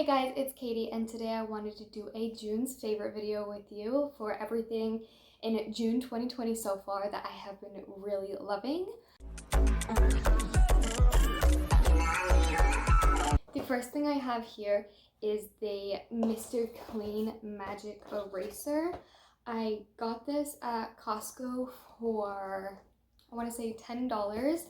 Hey guys, it's Katie, and today I wanted to do a June's favorite video with you for everything in June 2020 so far that I have been really loving. The first thing I have here is the Mr. Clean Magic Eraser. I got this at Costco for, I want to say $10,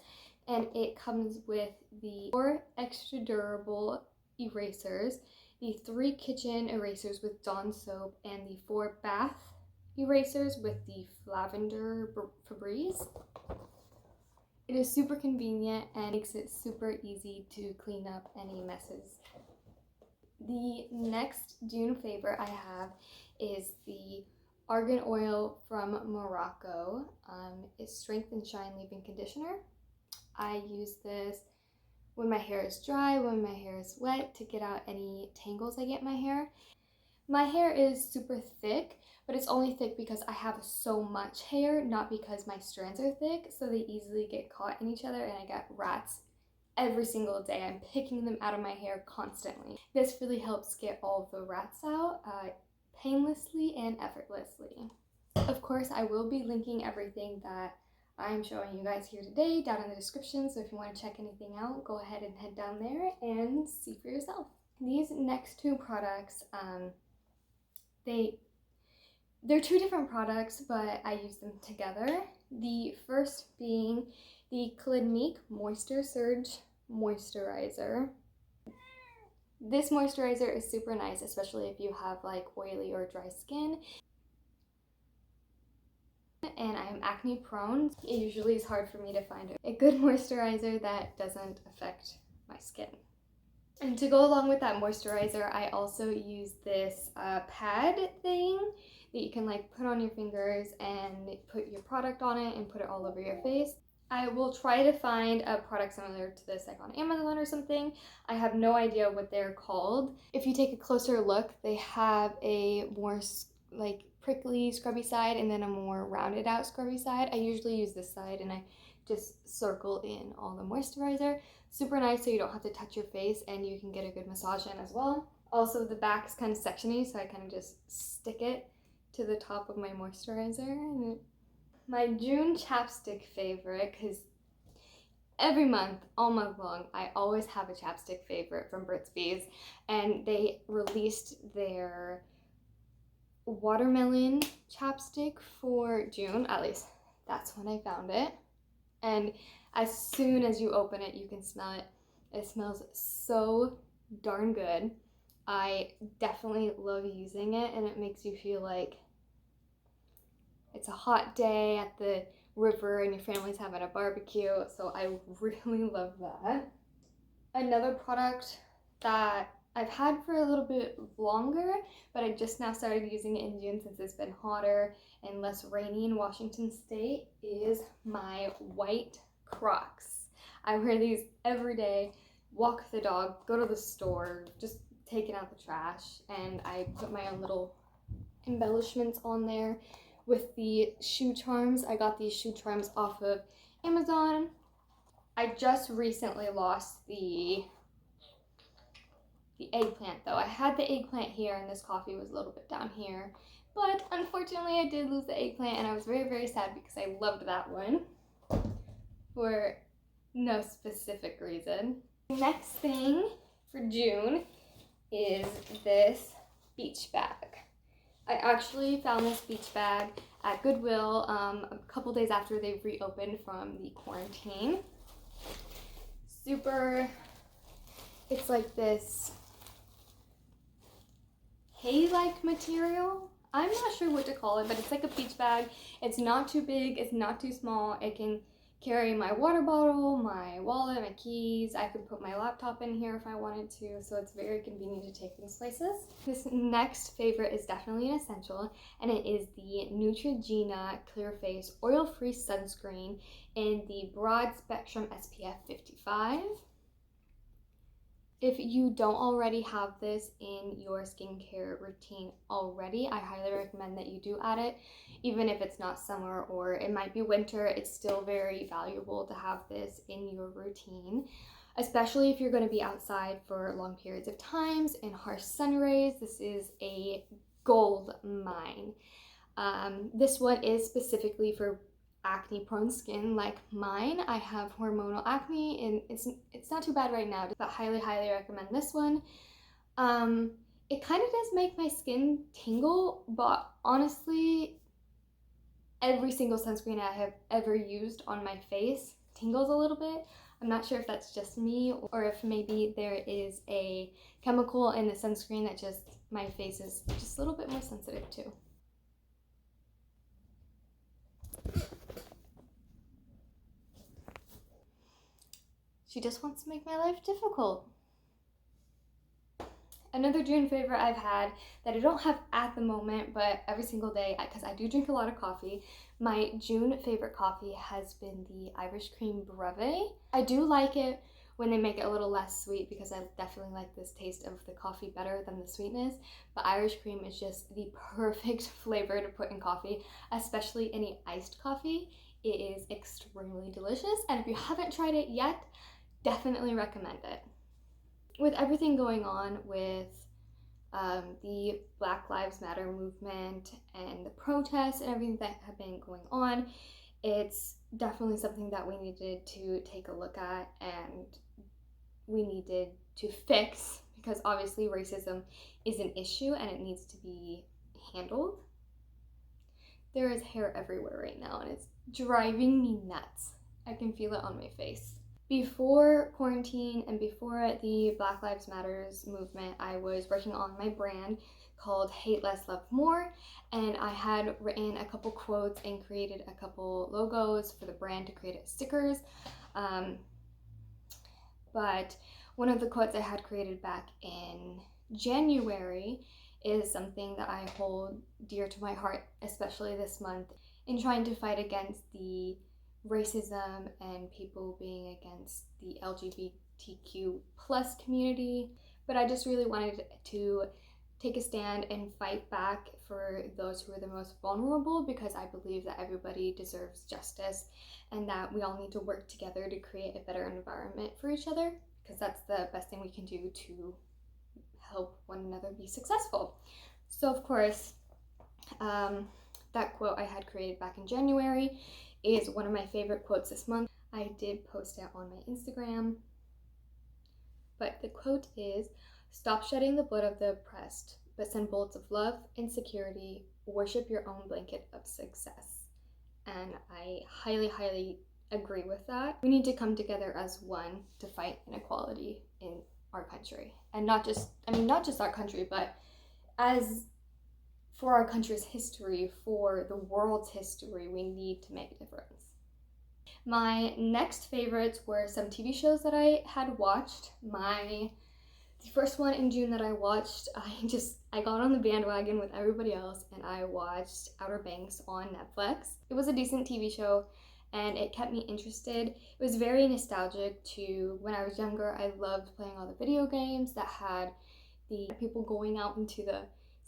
and it comes with the 4 extra durable erasers, the 3 kitchen erasers with Dawn soap, and the 4 bath erasers with the lavender Febreze. It is super convenient and makes it super easy to clean up any messes. The next June favorite I have is the Argan Oil from Morocco. It's Strength and Shine Leave-In Conditioner. I use this when my hair is dry, when my hair is wet, to get out any tangles I get in my hair. My hair is super thick, but it's only thick because I have so much hair, not because my strands are thick, so they easily get caught in each other and I get rats every single day. I'm picking them out of my hair constantly. This really helps get all of the rats out painlessly and effortlessly. Of course, I will be linking everything that I'm showing you guys here today down in the description, so if you want to check anything out, go ahead and head down there and see for yourself. These next 2 products, they're 2 different products, but I use them together. The first being the Clinique Moisture Surge Moisturizer. This moisturizer is super nice, especially if you have like oily or dry skin. And I'm acne prone. It usually is hard for me to find a good moisturizer that doesn't affect my skin. And to go along with that moisturizer, I also use this pad thing that you can like put on your fingers and put your product on it and put it all over your face. I will try to find a product similar to this like on Amazon or something. I have no idea what they're called. If you take a closer look, they have a more like prickly scrubby side and then a more rounded out scrubby side. I usually use this side and I just circle in all the moisturizer. Super nice, so you don't have to touch your face and you can get a good massage in as well. Also, the back is kind of sectiony, so I kind of just stick it to the top of my moisturizer. My June chapstick favorite, because every month, all month long, I always have a chapstick favorite from Burt's Bees, and they released their watermelon chapstick for June. At least that's when I found it, and as soon as you open it, you can smell it. It smells so darn good. I definitely love using it, and it makes you feel like it's a hot day at the river and your family's having a barbecue, so I really love that. Another product that I've had for a little bit longer, but I just now started using it in June since it's been hotter and less rainy in Washington State, is my white Crocs. I wear these every day, walk the dog, go to the store, just taking out the trash, and I put my own little embellishments on there with the shoe charms. I got these shoe charms off of Amazon. I just recently lost the eggplant though. I had the eggplant here and this coffee was a little bit down here, but unfortunately I did lose the eggplant and I was very, very sad because I loved that one for no specific reason. Next thing for June is this beach bag. I actually found this beach bag at Goodwill a couple days after they reopened from the quarantine. It's like this hay-like material. I'm not sure what to call it, but it's like a beach bag. It's not too big, it's not too small. It can carry my water bottle, my wallet, my keys. I could put my laptop in here if I wanted to, so it's very convenient to take these places. This next favorite is definitely an essential, and it is the Neutrogena Clear Face Oil-Free Sunscreen in the Broad Spectrum SPF 55. If you don't already have this in your skincare routine already, I highly recommend that you do add it. Even if it's not summer or it might be winter, it's still very valuable to have this in your routine. especially if you're going to be outside for long periods of times in harsh sun rays. This is a gold mine. This one is specifically for acne prone skin like mine. I have hormonal acne and it's not too bad right now, but highly recommend this one. It kind of does make my skin tingle, but honestly every single sunscreen I have ever used on my face tingles a little bit. I'm not sure if that's just me or if maybe there is a chemical in the sunscreen that just my face is just a little bit more sensitive to. She just wants to make my life difficult. Another June favorite I've had that I don't have at the moment, but every single day, because I do drink a lot of coffee, my June favorite coffee has been the Irish Cream Brevet. I do like it when they make it a little less sweet because I definitely like this taste of the coffee better than the sweetness, but Irish Cream is just the perfect flavor to put in coffee, especially any iced coffee. It is extremely delicious, and if you haven't tried it yet, definitely recommend it. With everything going on with the Black Lives Matter movement and the protests and everything that have been going on, it's definitely something that we needed to take a look at and we needed to fix, because obviously racism is an issue and it needs to be handled. There is hair everywhere right now and it's driving me nuts. I can feel it on my face. Before quarantine and before the Black Lives Matters movement, I was working on my brand called Hate Less, Love More, and I had written a couple quotes and created a couple logos for the brand to create stickers. But one of the quotes I had created back in January is something that I hold dear to my heart, especially this month, in trying to fight against the racism and people being against the LGBTQ plus community. But I just really wanted to take a stand and fight back for those who are the most vulnerable, because I believe that everybody deserves justice and that we all need to work together to create a better environment for each other, because that's the best thing we can do to help one another be successful. So of course, that quote I had created back in January is one of my favorite quotes this month. I did post it on my Instagram, but the quote is, "Stop shedding the blood of the oppressed, but send bullets of love and security. Worship your own blanket of success." And I highly agree with that. We need to come together as one to fight inequality in our country, and not just our country, but as for our country's history, for the world's history, we need to make a difference. My next favorites were some TV shows that I had watched. The first one in June that I watched, I got on the bandwagon with everybody else and I watched Outer Banks on Netflix. It was a decent TV show and it kept me interested. It was very nostalgic to when I was younger. I loved playing all the video games that had the people going out into the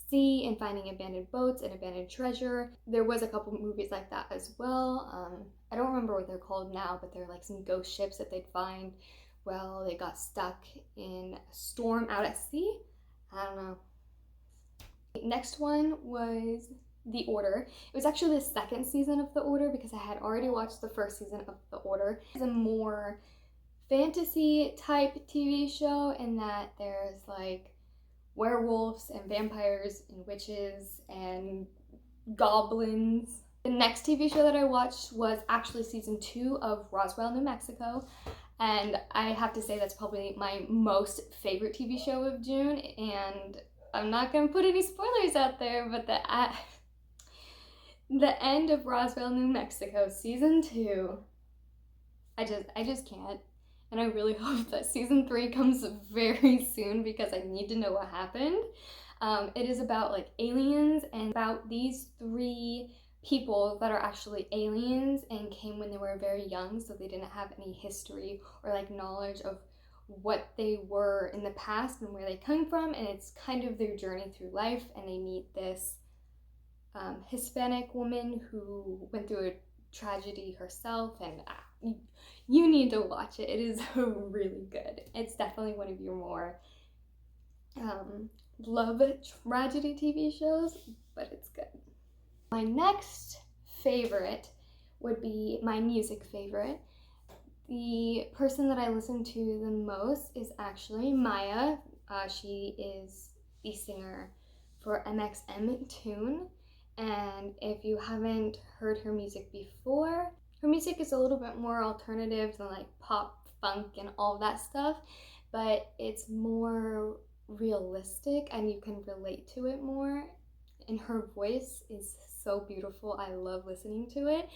sea and finding abandoned boats and abandoned treasure. There was a couple movies like that as well. I don't remember what they're called now, but they're like some ghost ships that they'd find while they got stuck in a storm out at sea. I don't know. Next one was The Order. It was actually the second season of The Order because I had already watched the first season of The Order. It's a more fantasy type TV show in that there's like werewolves and vampires and witches and goblins. The next TV show that I watched was actually season 2 of Roswell, New Mexico, and I have to say that's probably my most favorite TV show of June, and I'm not gonna put any spoilers out there, but the end of Roswell, New Mexico season 2, I just can't. And I really hope that season 3 comes very soon because I need to know what happened. It is about like aliens and about these 3 people that are actually aliens and came when they were very young, so they didn't have any history or like knowledge of what they were in the past and where they come from, and it's kind of their journey through life, and they meet this Hispanic woman who went through a tragedy herself, and you need to watch it. It is really good. It's definitely one of your more love tragedy TV shows, but it's good. My next favorite would be my music favorite. The person that I listen to the most is actually Maya. She is the singer for MXM Tune, and if you haven't heard her music before, her music is a little bit more alternative than like pop, funk, and all that stuff, but it's more realistic and you can relate to it more. And her voice is so beautiful. I love listening to it.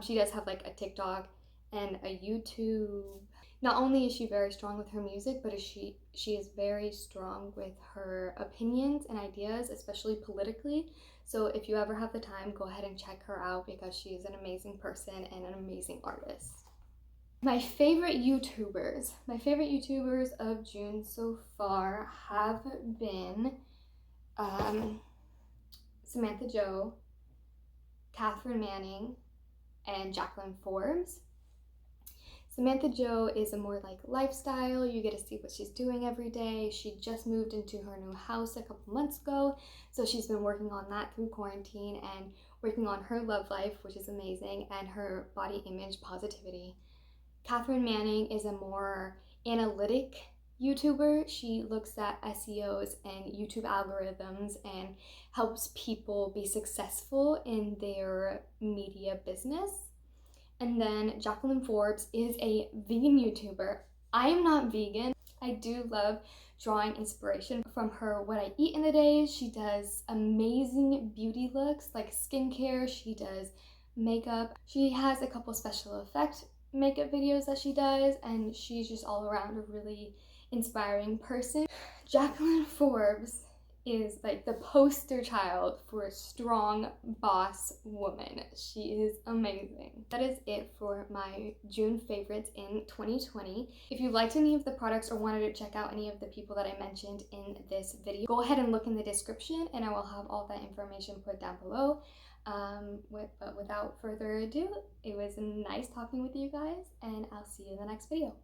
She does have like a TikTok and a YouTube. Not only is she very strong with her music, but she is very strong with her opinions and ideas, especially politically. So if you ever have the time, go ahead and check her out because she is an amazing person and an amazing artist. My favorite YouTubers of June so far have been Samantha Joe, Catherine Manning, and Jacqueline Forbes. Samantha Joe is a more like lifestyle. You get to see what she's doing every day. She just moved into her new house a couple months ago, so she's been working on that through quarantine and working on her love life, which is amazing, and her body image positivity. Catherine Manning is a more analytic YouTuber. She looks at SEOs and YouTube algorithms and helps people be successful in their media business. And then Jacqueline Forbes is a vegan YouTuber. I am not vegan. I do love drawing inspiration from her what I eat in the day. She does amazing beauty looks like skincare. She does makeup. She has a couple special effect makeup videos that she does, and she's just all around a really inspiring person. Jacqueline Forbes is like the poster child for a strong boss woman. She is amazing. That is it for my June favorites in 2020. If you liked any of the products or wanted to check out any of the people that I mentioned in this video, go ahead and look in the description and I will have all that information put down below. But without further ado, it was nice talking with you guys and I'll see you in the next video.